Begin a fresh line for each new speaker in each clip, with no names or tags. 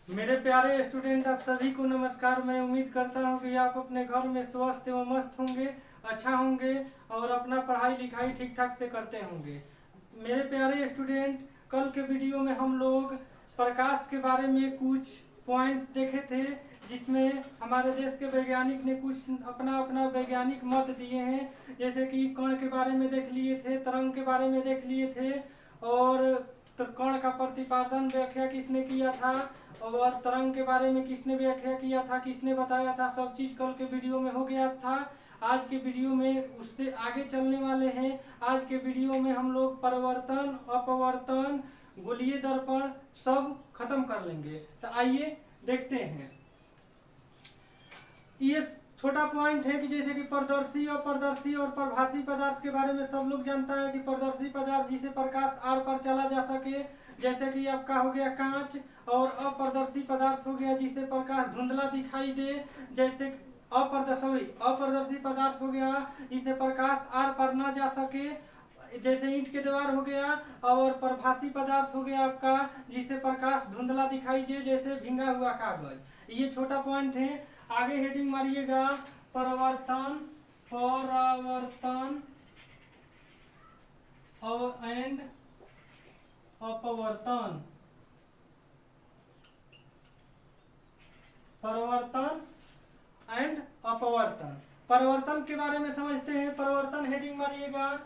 मेरे प्यारे स्टूडेंट, आप सभी को नमस्कार। मैं उम्मीद करता हूं कि आप अपने घर में स्वस्थ एवं मस्त होंगे, अच्छा होंगे और अपना पढ़ाई लिखाई ठीक ठाक से करते होंगे। मेरे प्यारे स्टूडेंट, कल के वीडियो में हम लोग प्रकाश के बारे में कुछ पॉइंट देखे थे, जिसमें हमारे देश के वैज्ञानिक ने कुछ अपना अपना वैज्ञानिक मत दिए हैं। जैसे कि कण के बारे में देख लिए थे, तरंग के बारे में देख लिए थे, और तो कण का प्रतिपादन व्याख्या किसने किया था, और तरंग के बारे में किसने व्याख्या किया था, किसने बताया था, सब चीज़ कल के वीडियो में हो गया था। आज के वीडियो में उससे आगे चलने वाले हैं। आज के वीडियो में हम लोग परिवर्तन, अपवर्तन, गोलीय दर्पण सब खत्म कर लेंगे। तो आइए देखते हैं। ये छोटा पॉइंट है कि जैसे कि पारदर्शी, अपारदर्शी और प्रभासी पदार्थ के बारे में सब लोग जानता है कि पारदर्शी पदार्थ जिसे प्रकाश आर पार चला जा सके, जैसे कि आपका हो गया कांच, और अपारदर्शी पदार्थ हो गया जिसे प्रकाश धुंधला दिखाई दे, जैसे अपारदर्शी पदार्थ हो गया जिसे प्रकाश आर पार ना जा सके, जैसे ईंट के दीवार हो गया। और प्रभासी पदार्थ हो गया आपका जिसे प्रकाश धुंधला दिखाई दे, जैसे भींगा हुआ कागज। ये छोटा पॉइंट है। आगे हेडिंग मारिएगा परिवर्तन, परावर्तन एंड अपवर्तन। परिवर्तन एंड अपवर्तन। परिवर्तन के बारे में समझते हैं। परिवर्तन हेडिंग मारिएगा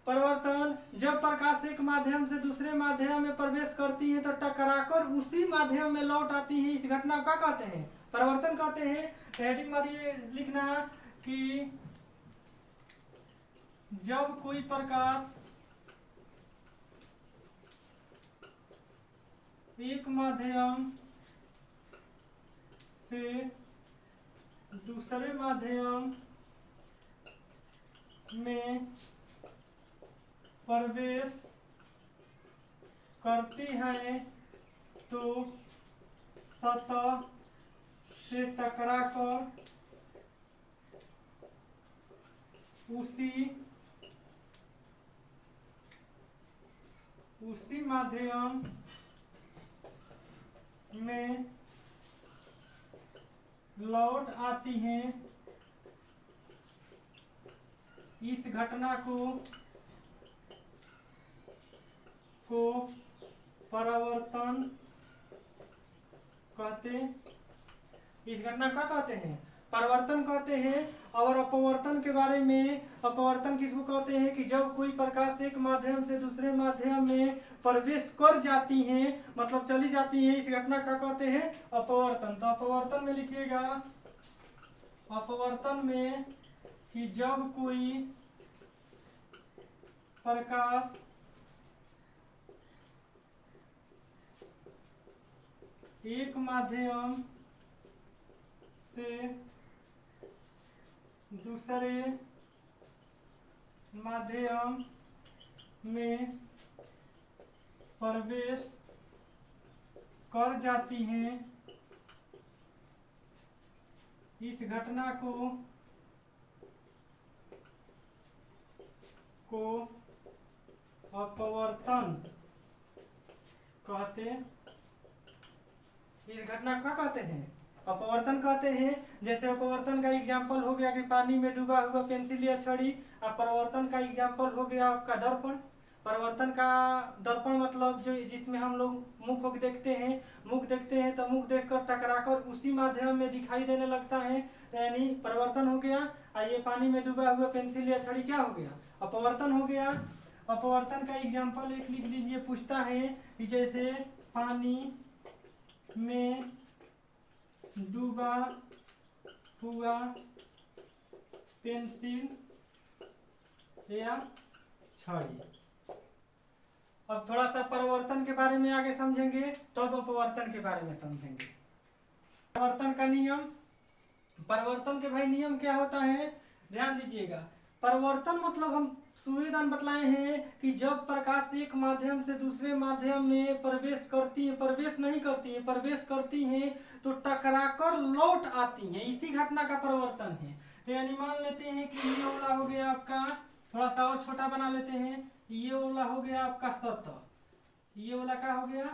परिवर्तन, जब प्रकाश एक माध्यम से दूसरे माध्यम में प्रवेश करती है तो टकराकर उसी माध्यम में लौट आती है, इस घटना का कहते हैं परिवर्तन कहते हैं। हेडिंग मारिए, लिखना कि जब कोई प्रकाश एक माध्यम से दूसरे माध्यम में प्रवेश करती है तो सतह से टकराकर उसी माध्यम में लौट आती हैं, इस घटना को परावर्तन कहते, इस घटना का कहते हैं परिवर्तन कहते हैं। और अपवर्तन के बारे में, अपवर्तन किसको कहते हैं कि जब कोई प्रकाश एक माध्यम से दूसरे माध्यम में प्रवेश कर जाती हैं, मतलब चली जाती हैं, इस घटना का कहते हैं अपवर्तन। तो अपवर्तन में लिखिएगा, अपवर्तन में कि जब कोई प्रकाश एक माध्यम से दूसरे माध्यम में प्रवेश कर जाती हैं, इस घटना को अपवर्तन कहते, इस घटना का कहते हैं अपवर्तन कहते हैं। जैसे अपवर्तन का एग्जाम्पल हो गया कि पानी में डूबा हुआ पेंसिल या छड़ी। और परिवर्तन का एग्जाम्पल हो गया आपका दर्पण। परिवर्तन का दर्पण मतलब जो जिसमें हम लोग मुख को देखते हैं, तो मुख देखकर टकराकर उसी माध्यम में दिखाई देने लगता है, यानी परिवर्तन हो गया। और ये पानी में डूबा हुआ पेंसिल या छड़ी क्या हो गया, अपवर्तन हो गया। अपवर्तन का एग्जाम्पल एक लिख लीजिए, पूछता है कि जैसे पानी में डूबा हुआ पेंसिल या छड़ी। अब थोड़ा सा परिवर्तन के बारे में आगे समझेंगे, तब अपवर्तन के बारे में समझेंगे। परिवर्तन का नियम, परिवर्तन के भाई नियम क्या होता है, ध्यान दीजिएगा। परिवर्तन मतलब हम सुविधान बतलाए हैं कि जब प्रकाश एक माध्यम से दूसरे माध्यम में प्रवेश करती है, प्रवेश नहीं करती है, प्रवेश करती हैं तो टकराकर लौट आती हैं, इसी घटना का परिवर्तन है। तो यानी मान लेते हैं कि ये वाला हो गया आपका थोड़ा सा और छोटा बना लेते हैं। ये वाला हो गया आपका सतह, ये वाला क्या हो गया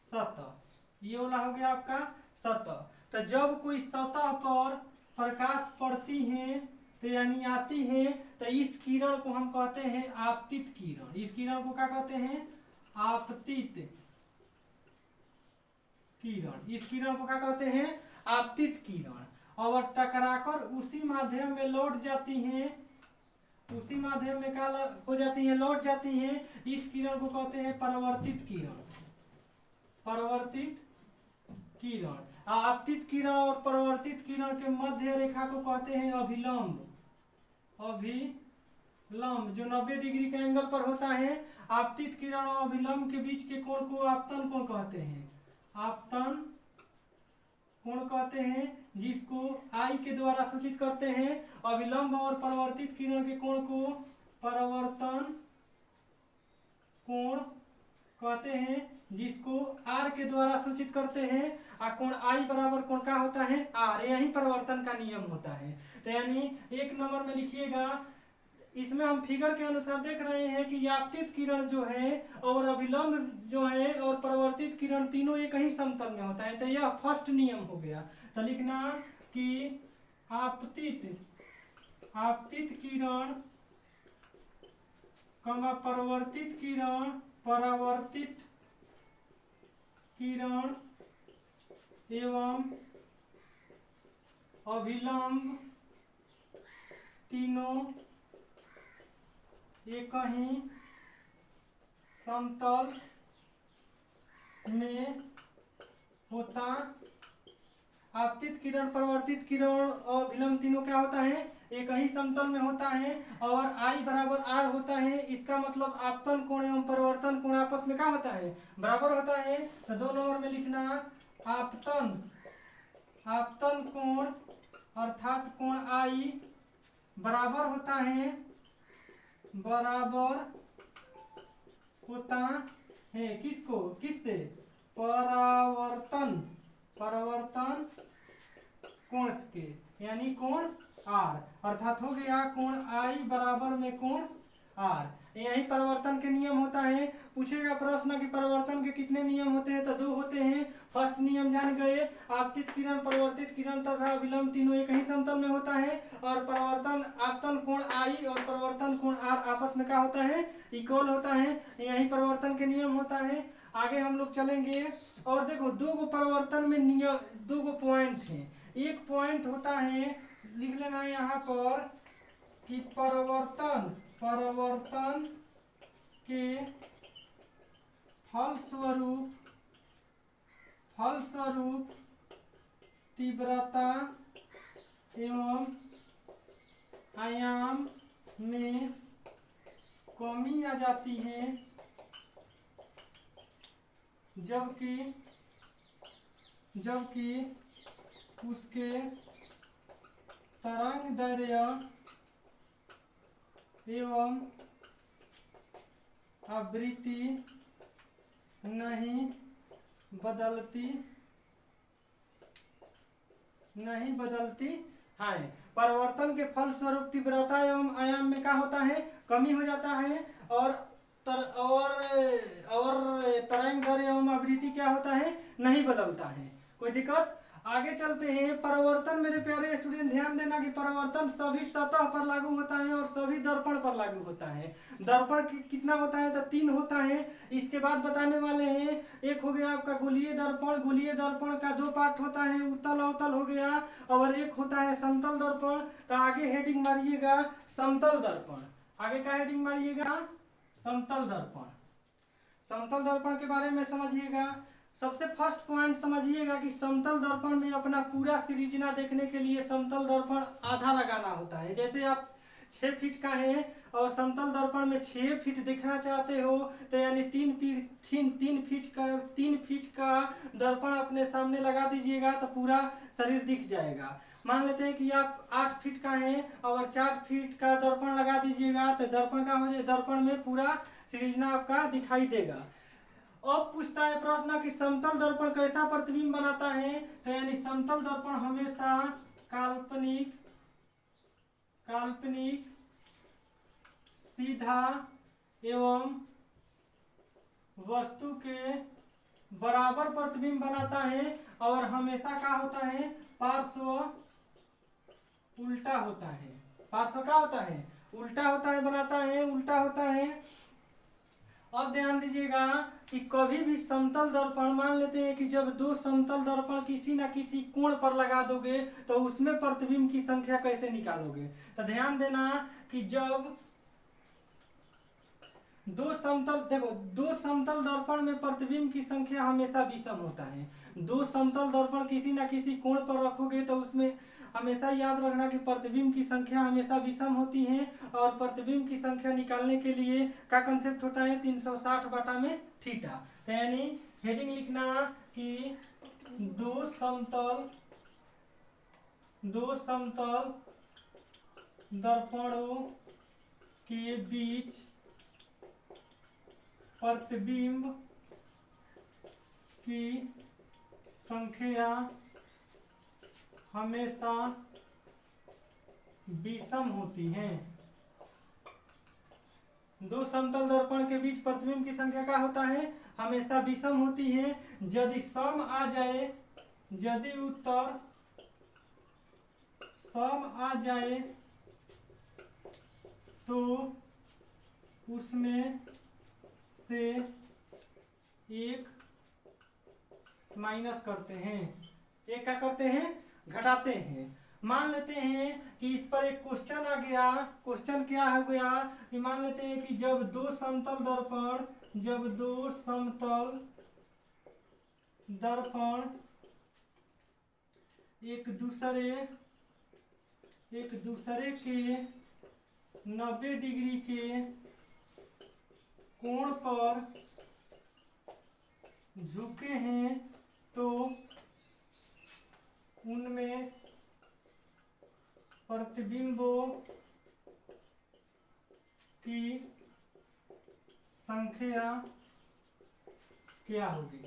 सतह, ये वाला हो गया आपका सतह। तो जब कोई सतह पर प्रकाश पड़ती है तो यानी आती है, तो इस किरण को हम कहते हैं आपतित किरण। इस किरण को क्या कहते हैं आपतित किरण। इस किरण को क्या कहते हैं आपतित किरण। और टकराकर उसी माध्यम में लौट जाती हैं, उसी माध्यम में क्या हो जाती है लौट जाती हैं। इस किरण को कहते हैं परावर्तित किरण। परावर्तित किरण, आपतित किरण और परावर्तित किरण के मध्य रेखा को कहते हैं अभिलंब। अभिलंब जो 90 डिग्री के एंगल पर होता है। आपतित किरण और अभिलंब के बीच के कोण को आपतन कोण कहते हैं। आपतन कोण कहते हैं, जिसको आई के द्वारा सूचित करते हैं। अभिलंब और परावर्तित किरण के कोण को परावर्तन कोण कहते हैं, जिसको आर के द्वारा सूचित करते हैं। कोण आई बराबर कोण का होता है आर। यही परिवर्तन का नियम होता है। तो यानी 1 नंबर में लिखिएगा, इसमें हम फिगर के अनुसार देख रहे हैं कि आपतित किरण जो है और अभिलंब जो है और परावर्तित किरण तीनों एक ही समतल में होता है। तो यह फर्स्ट नियम हो गया। तो लिखना कि आपतित किरण परावर्तित किरण एवं अभिलंब तीनों एक ही समतल में होता। आपतित किरण परावर्तित किरण और अभिलंब तीनों क्या होता है एक ही समतल में होता है और आई बराबर आर होता है। इसका मतलब आपतन कोण एवं परिवर्तन कोण आपस में क्या होता है बराबर होता है। तो 2 नंबर में लिखना आपतन कोण अर्थात कोण आई बराबर होता है किसको किससे परावर्तन कोण के, यानी कोण आर। अर्थात हो गया कोण आई बराबर में कोण आर। यही परिवर्तन के नियम होता है। पूछेगा प्रश्न कि परिवर्तन के कितने नियम होते हैं, तो 2 होते हैं। फर्स्ट नियम जान गए, आपतित किरण परावर्तित किरण तथा अभिलंब तीनों एक ही समतल में होता है। और परिवर्तन आपतन कोण आई और परिवर्तन कोण आर आपस में क्या होता है इक्वल होता है। यही परिवर्तन के नियम होता है। आगे हम लोग चलेंगे और देखो 2 परिवर्तन में नियम 2 पॉइंट हैं। एक पॉइंट होता है, लिख लेना यहाँ पर कि परिवर्तन के फलस्वरूप तीव्रता एवं आयाम में कमी आ जाती है, जबकि उसके तरंगदैर्घ्य एवं आवृत्ति नहीं बदलती है। परिवर्तन के फलस्वरूप तीव्रता एवं आयाम में क्या होता है कमी हो जाता है और तरंगदैर्घ्य एवं आवृत्ति क्या होता है नहीं बदलता है। कोई दिक्कत? आगे चलते हैं। परिवर्तन मेरे प्यारे स्टूडेंट ध्यान देना कि परिवर्तन सभी सतह पर लागू होता है और सभी दर्पण पर लागू होता है। दर्पण कितना होता है तो 3 होता है। इसके बाद बताने वाले हैं। एक हो गया आपका गोलीय दर्पण। गोलीय दर्पण का 2 पार्ट होता है, उत्तल अवतल हो गया, और एक होता है समतल दर्पण। तो आगे हेडिंग मारिएगा समतल दर्पण। आगे का हेडिंग मारिएगा समतल दर्पण। समतल दर्पण के बारे में समझिएगा। सबसे फर्स्ट पॉइंट समझिएगा कि समतल दर्पण में अपना पूरा सृजना देखने के लिए समतल दर्पण आधा लगाना होता है। जैसे आप 6 फीट का है और समतल दर्पण में 6 फीट देखना चाहते हो तो यानी 3 फीट का दर्पण अपने सामने लगा दीजिएगा तो पूरा शरीर दिख जाएगा। मान लेते हैं कि आप 8 फीट का है और 4 फीट का दर्पण लगा दीजिएगा तो दर्पण का हो जाए, दर्पण में पूरा सृजना आपका दिखाई देगा। अब पूछता है प्रश्न कि समतल दर्पण कैसा प्रतिबिंब बनाता है। तो यानी समतल दर्पण हमेशा काल्पनिक सीधा एवं वस्तु के बराबर प्रतिबिंब बनाता है और हमेशा क्या होता है, पार्श्व उल्टा होता है। पार्श्व क्या होता है, उल्टा होता है, बनाता है उल्टा होता है। अब ध्यान दीजिएगा कि कभी भी समतल दर्पण, मान लेते हैं कि जब दो समतल दर्पण किसी न किसी कोण पर लगा दोगे तो उसमें प्रतिबिंब की संख्या कैसे निकालोगे। तो ध्यान देना कि जब दो समतल दर्पण में प्रतिबिंब की संख्या हमेशा विषम होता है। दो समतल दर्पण किसी न किसी कोण पर रखोगे तो उसमें हमेशा याद रखना कि प्रतिबिंब की संख्या हमेशा विषम होती है। और प्रतिबिंब की संख्या निकालने के लिए क्या कंसेप्ट होता है, 360 बटा में थीटा। तो यानी हेडिंग लिखना कि दो समतल दर्पणों के बीच प्रतिबिंब की संख्या हमेशा विषम होती है। दो समतल दर्पण के बीच प्रतिबिंब की संख्या क्या होता है, हमेशा विषम होती है। यदि सम आ जाए, यदि उत्तर सम आ जाए तो उसमें से एक माइनस करते हैं, एक क्या करते हैं, घटाते हैं। मान लेते हैं कि इस पर एक क्वेश्चन आ गया। क्वेश्चन क्या हो गया कि मान लेते हैं कि जब दो समतल दर्पण एक दूसरे के 90 डिग्री के कोण पर झुके हैं तो उनमें प्रतिबिंबों की संख्या क्या होगी।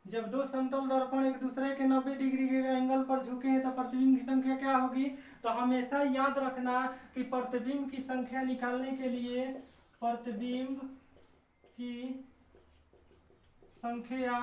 जब दो समतल दर्पण एक दूसरे के 90 डिग्री के एंगल पर झुके हैं तो प्रतिबिंब की संख्या क्या होगी। तो हमेशा याद रखना कि प्रतिबिंब की संख्या निकालने के लिए प्रतिबिंब की संख्या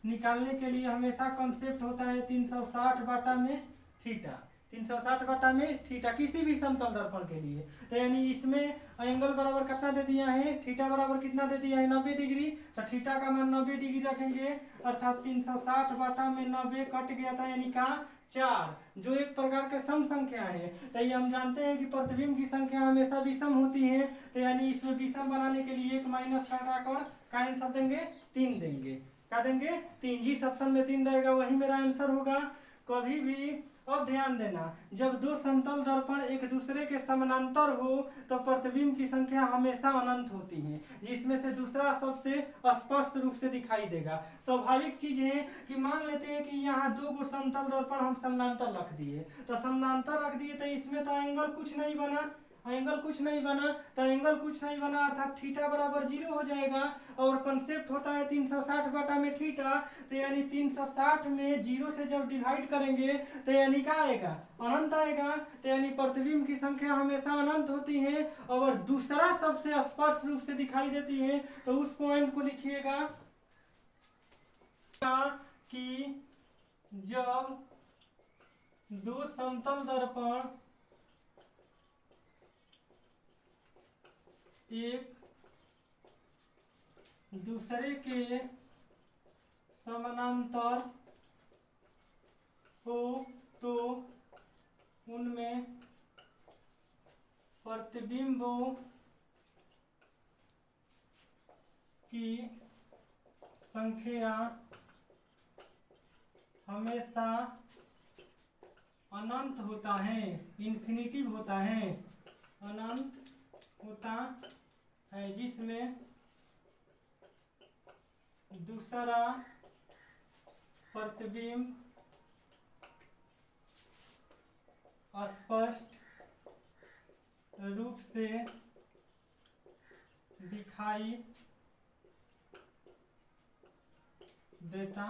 निकालने के लिए हमेशा कंसेप्ट होता है 360 बटा में थीटा। 360 बटा में थीटा किसी भी समतल दर्पण के लिए। तो यानी इसमें एंगल बराबर कितना दे दिया है, थीटा बराबर कितना दे दिया है, 90 डिग्री। तो थीटा का मान 90 डिग्री रखेंगे अर्थात 360 बटा में 90 कट गया था, यानी का 4, जो एक प्रकार के सम संख्या है। तो ये हम जानते हैं कि प्रतिबिंब की संख्या हमेशा विषम होती है। तो यानी इसमें विषम बनाने के लिए एक माइनस काटाकर का आंसर देंगे 3 देंगे। क्या देंगे, 3। जिस ऑप्शन में 3 रहेगा वही मेरा आंसर होगा। कभी भी अब ध्यान देना, जब दो समतल दर्पण एक दूसरे के समानांतर हो तो प्रतिबिंब की संख्या हमेशा अनंत होती है, जिसमें से दूसरा सबसे स्पष्ट रूप से दिखाई देगा। स्वाभाविक चीज है कि मान लेते हैं कि यहाँ दो गो समतल दर्पण हम समानांतर रख दिए, तो समानांतर रख दिए तो इसमें तो एंगल कुछ नहीं बना, अर्थात थीटा बराबर 0 हो जाएगा। और कंसेप्ट होता है 360 बटा में थीटा। तो यानी 360 में 0 से जब डिवाइड करेंगे तो यानी क्या आएगा, अनंत आएगा। तो यानी प्रतिबिंब की संख्या हमेशा अनंत होती है और दूसरा सबसे स्पष्ट रूप से दिखाई देती है। तो उस पॉइंट को लिखिएगा कि जब दो समतल दर्पण एक दूसरे के समानांतर हो तो उनमें प्रतिबिंबों की संख्या हमेशा अनंत होता है, इन्फिनिटिव होता है, अनंत होता है, जिसमें दूसरा प्रतिबिंब स्पष्ट रूप से दिखाई देता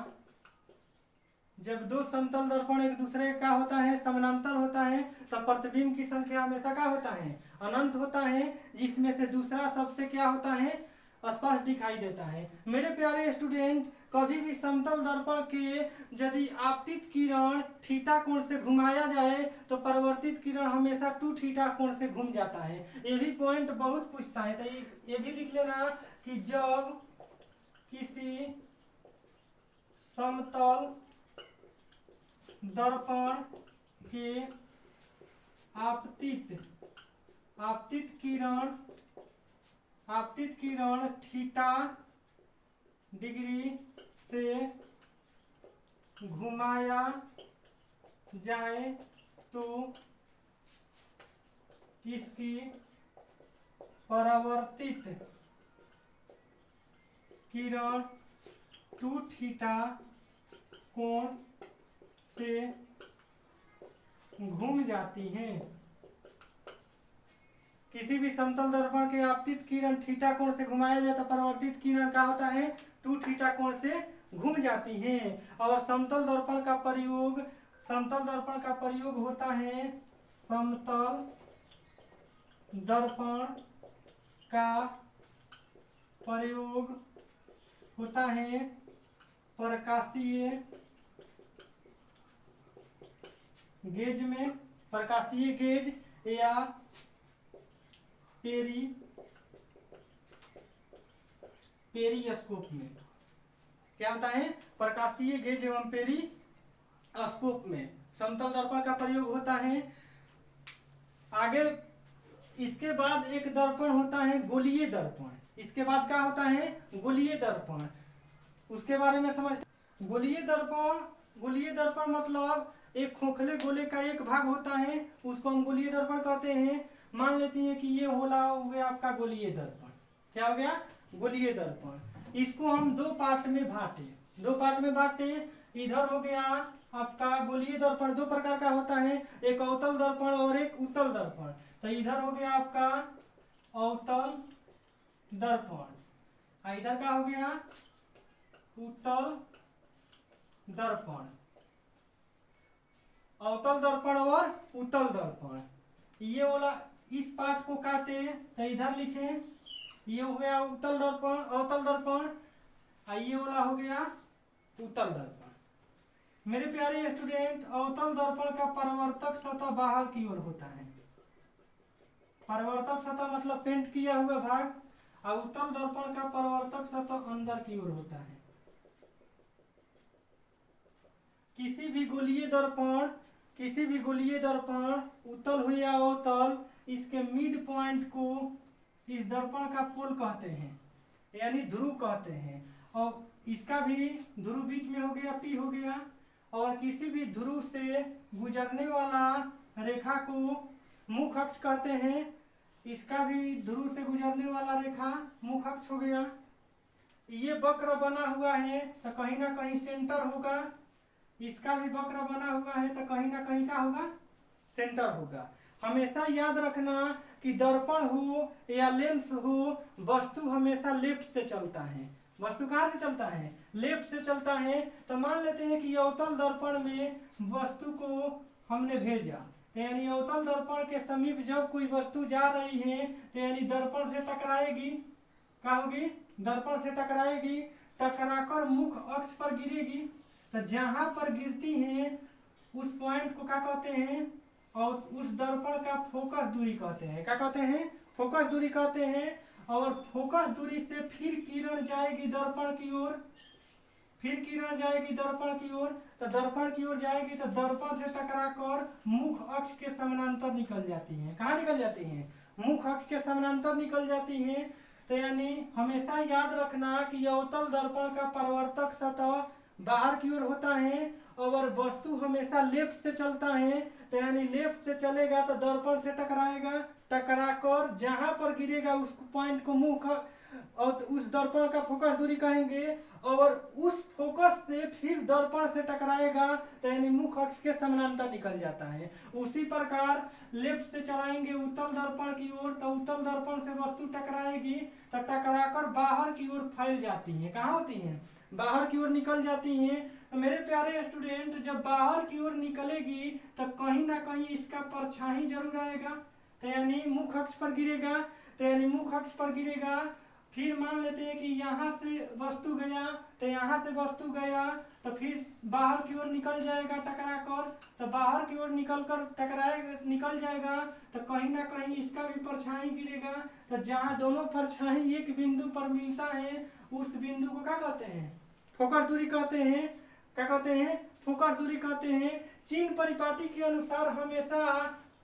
जब दो समतल दर्पण एक दूसरे का होता है समानांतर होता है तब प्रतिबिंब की संख्या हमेशा क्या होता है, अनंत होता है, जिसमें से दूसरा सबसे क्या होता है, स्पष्ट दिखाई देता है। मेरे प्यारे स्टूडेंट, कभी भी समतल दर्पण के यदि आपतित किरण थीटा कोण से घुमाया जाए तो परावर्तित किरण हमेशा 2 थीटा कोण से घूम जाता है। ये भी पॉइंट बहुत पूछता है, तो ये भी लिख लेना कि जब किसी समतल दर्पण के आपतित किरण थीटा डिग्री से घुमाया जाए तो इसकी परावर्तित किरण 2 थीटा कोण से घूम जाती हैं। किसी भी समतल दर्पण के आपतित किरण थीटा कोण से घुमाया जाए तो परावर्तित किरण क्या होता है, 2 थीटा कोण से घूम जाती हैं। और समतल दर्पण का प्रयोग होता है, समतल दर्पण का प्रयोग होता है प्रकाशीय गेज में, प्रकाशीय गेज या पेरिस्कोप में। क्या होता है, प्रकाशीय गेज एवं पेरिस्कोप में समतल दर्पण का प्रयोग होता है। आगे इसके बाद एक दर्पण होता है गोलीय दर्पण। इसके बाद क्या होता है, गोलीय दर्पण। उसके बारे में समझ। गोलीय दर्पण मतलब एक खोखले गोले का एक भाग होता है, उसको हम गोलीय दर्पण कहते हैं। मान लेते हैं कि ये हो गया आपका गोलीय दर्पण। क्या हो गया, गोलीय दर्पण। इसको हम दो पार्ट में बांटे। इधर हो गया आपका गोलीय दर्पण, दो प्रकार का होता है, एक अवतल दर्पण और एक उत्तल दर्पण। तो इधर हो गया आपका अवतल दर्पण, इधर का हो गया उत्तल दर्पण। अवतल दर्पण और उत्तल दर्पण, ये वाला इस पार्ट को काटे तो इधर लिखे, ये हो गया उत्तल दर्पण, अवतल दर्पण, ये वाला हो गया उत्तल दर्पण। मेरे प्यारे स्टूडेंट, अवतल दर्पण का परावर्तक सतह बाहर की ओर होता है। परावर्तक सतह मतलब पेंट किया हुआ भाग, और उत्तल दर्पण का परावर्तक सतह अंदर की ओर होता है। किसी भी गोलीय दर्पण उत्तल हो या अवतल, इसके मिड पॉइंट को इस दर्पण का पोल कहते हैं, यानी ध्रुव कहते हैं। और इसका भी ध्रुव बीच में हो गया, P हो गया। और किसी भी ध्रुव से गुजरने वाला रेखा को मुख अक्ष कहते हैं। इसका भी ध्रुव से गुजरने वाला रेखा मुख अक्ष हो गया। ये वक्र बना हुआ है तो कहीं ना कहीं सेंटर होगा, इसका भी वक्र बना हुआ है तो कहीं ना कहीं क्या होगा, सेंटर होगा। हमेशा याद रखना कि दर्पण हो या लेंस हो, वस्तु हमेशा लेफ्ट से चलता है। वस्तु कहाँ से चलता है, लेफ्ट से चलता है। तो मान लेते हैं कि अवतल दर्पण में वस्तु को हमने भेजा, यानी अवतल दर्पण के समीप जब कोई वस्तु जा रही है तो यानी दर्पण से टकराएगी, क्या होगी, दर्पण से टकराएगी, टकराकर मुख अक्ष पर गिरेगी। तो जहाँ पर गिरती है उस पॉइंट को क्या कहते हैं, और उस दर्पण का फोकस दूरी कहते हैं। क्या कहते हैं, फोकस दूरी कहते हैं। और फोकस दूरी से फिर किरण जाएगी दर्पण की ओर, तो दर्पण की ओर जाएगी तो दर्पण से टकराकर मुख अक्ष के समानांतर निकल जाती है। कहाँ निकल जाती हैं, मुख अक्ष के समानांतर निकल जाती हैं। तो यानी हमेशा याद रखना कि अवतल दर्पण का परावर्तक सतह बाहर की ओर होता है और वस्तु हमेशा लेफ्ट से चलता है। तो यानी लेफ्ट से चलेगा तो दर्पण से टकराएगा, टकराकर जहां पर गिरेगा उस पॉइंट को मुख और उस दर्पण का फोकस दूरी कहेंगे, और उस फोकस से फिर दर्पण से टकराएगा तो यानी मुख अक्ष के समानांतर निकल जाता है। उसी प्रकार लेफ्ट से चलाएंगे उत्तल दर्पण की ओर तो उत्तल दर्पण से वस्तु टकराएगी तो टकराकर बाहर की ओर फैल जाती है। कहाँ होती है, बाहर की ओर निकल जाती हैं। तो मेरे प्यारे स्टूडेंट, जब बाहर की ओर निकलेगी तब कहीं ना कहीं इसका परछाई जरूर आएगा, तो यानी मुख्य अक्ष पर गिरेगा। तो यानी मुख्य अक्ष पर गिरेगा। फिर मान लेते हैं कि यहाँ से वस्तु गया, तो यहाँ से वस्तु गया, तो फिर बाहर की ओर निकल जाएगा टकरा कर। तो बाहर की ओर निकल कर निकल जाएगा, तो कहीं ना कहीं इसका भी परछाई गिरेगा। तो जहाँ दोनों परछाई एक बिंदु पर मिलता है उस बिंदु को क्या कहते हैं? फोकस दूरी कहते हैं। क्या कहते हैं? फोकस दूरी कहते हैं। चिन्ह परिपाटी के अनुसार हमेशा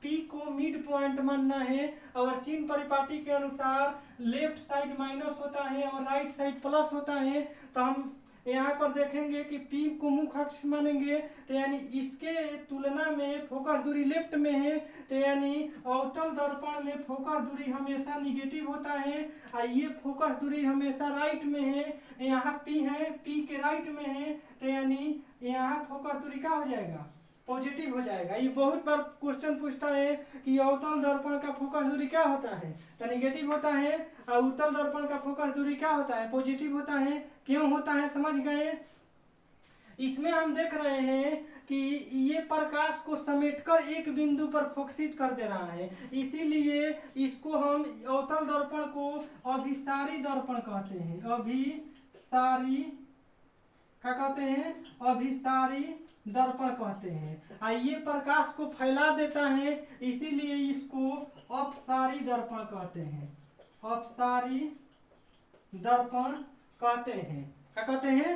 P को मिड पॉइंट मानना है, और चिन्ह परिपाटी के अनुसार लेफ्ट साइड माइनस होता है और राइट साइड प्लस होता है। तो हम यहाँ पर देखेंगे कि P को मुख्य अक्ष मानेंगे, तो यानी इसके तुलना में फोकस दूरी लेफ्ट में है, तो यानी अवतल दर्पण में फोकस दूरी हमेशा निगेटिव होता है, और ये फोकस दूरी हमेशा राइट में है। यहाँ P है, P के राइट में है, तो यानी यहाँ फोकस दूरी क्या हो जाएगा? पॉजिटिव हो जाएगा। ये बहुत बार क्वेश्चन पूछता है कि अवतल दर्पण का फोकस दूरी क्या होता है? तो निगेटिव होता है, और उत्तल दर्पण का फोकस दूरी क्या होता है? पॉजिटिव होता है। क्यों होता है समझ गए? इसमें हम देख रहे हैं कि ये प्रकाश को समेटकर एक बिंदु पर फोकसित कर दे रहा है, इसीलिए इसको हम अवतल दर्पण को अभिसारी दर्पण कहते हैं। अभिसारी क्या कहते हैं? अभिसारी दर्पण कहते हैं। ये प्रकाश को फैला देता है, इसीलिए इसको अपसारी दर्पण कहते हैं। अपसारी दर्पण कहते हैं। क्या कहते हैं?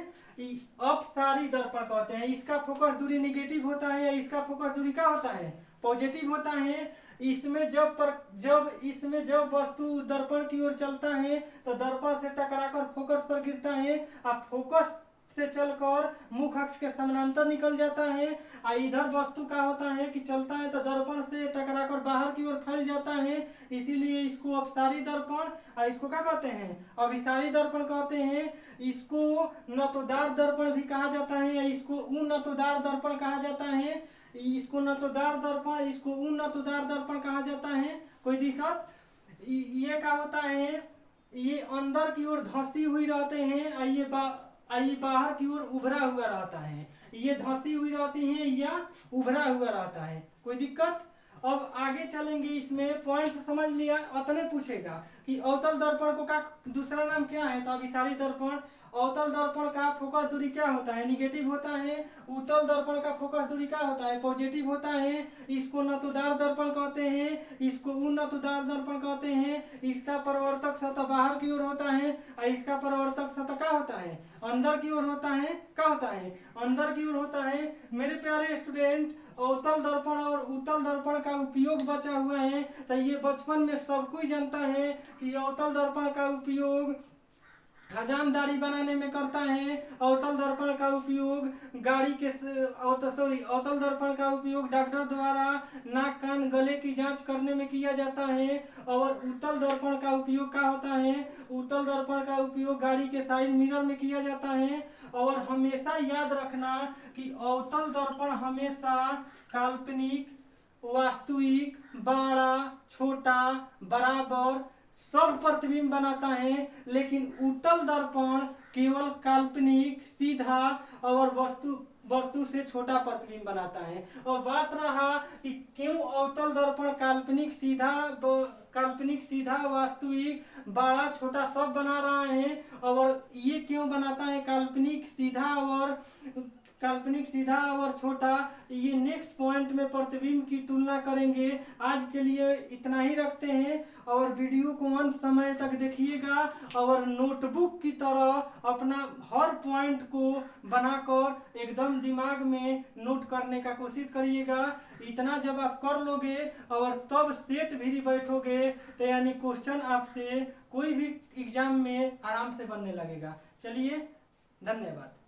अपसारी दर्पण कहते हैं। इसका फोकस दूरी निगेटिव होता है, इसका फोकस दूरी क्या होता है? पॉजिटिव होता है। इसमें जब वस्तु दर्पण की ओर चलता है तो दर्पण से टकराकर फोकस पर गिरता है, और फोकस से चलकर मुख्य अक्ष के समानांतर निकल जाता है। और इधर वस्तु का होता है कि चलता है तो दर्पण से टकराकर बाहर की ओर फैल जाता है, इसीलिए इसको अपसारी दर्पण, और इसको क्या कहते हैं? अभिसारी दर्पण कहते हैं। इसको नतोदार दर्पण भी कहा जाता है, इसको उन्नतोदार दर्पण कहा जाता है। इसको नतोदार दर्पण, इसको उन्नतोदार दर्पण कहा जाता है। कोई दिक्कत? ये क्या होता है? ये अंदर की ओर धंसी हुई रहते हैं, और ये बाहर की ओर उभरा हुआ रहता है। ये धंसी हुई रहती है या उभरा हुआ रहता है। कोई दिक्कत? अब आगे चलेंगे। इसमें पॉइंट समझ लिया, अतने पूछेगा कि अवतल दर्पण को का दूसरा नाम क्या है? तो अभिसारी दर्पण। अवतल दर्पण का फोकस दूरी क्या होता है? निगेटिव होता है। उत्तल दर्पण का फोकस दूरी क्या होता है? पॉजिटिव होता है। इसको नतोदार दर्पण कहते हैं, इसको उन्नतोदार दर्पण कहते हैं। इसका परावर्तक सतह बाहर की ओर होता है, और इसका परावर्तक सतह क्या होता है? अंदर की ओर होता है। क्या होता है? अंदर की ओर होता है। मेरे प्यारे स्टूडेंट, अवतल दर्पण और उत्तल दर्पण का उपयोग बचा हुआ है, तो ये बचपन में सब कोई जानता है कि अवतल दर्पण का उपयोग हजामदारी बनाने में करता है। अवतल दर्पण का उपयोग अवतल दर्पण का उपयोग डॉक्टर द्वारा नाक कान गले की जांच करने में किया जाता है। और उत्तल दर्पण का उपयोग क्या होता है? उत्तल दर्पण का उपयोग गाड़ी के साइड मिरर में किया जाता है। और हमेशा याद रखना कि अवतल दर्पण हमेशा काल्पनिक, वास्तविक, बड़ा, छोटा, बराबर सब प्रतिबिंब बनाता है, लेकिन उत्तल दर्पण केवल काल्पनिक, सीधा और वस्तु से छोटा प्रतिबिंब बनाता है। और बात रहा कि क्यों अवतल दर्पण काल्पनिक, सीधा, वास्तविक, बड़ा, छोटा सब बना रहा है, और ये क्यों बनाता है काल्पनिक, सीधा और छोटा, ये नेक्स्ट पॉइंट में प्रतिबिंब की तुलना करेंगे। आज के लिए इतना ही रखते हैं, और वीडियो को अंत समय तक देखिएगा, और नोटबुक की तरह अपना हर पॉइंट को बनाकर एकदम दिमाग में नोट करने का कोशिश करिएगा। इतना जब आप कर लोगे और तब सेट भी बैठोगे, तो यानी क्वेश्चन आपसे कोई भी एग्जाम में आराम से बनने लगेगा। चलिए, धन्यवाद।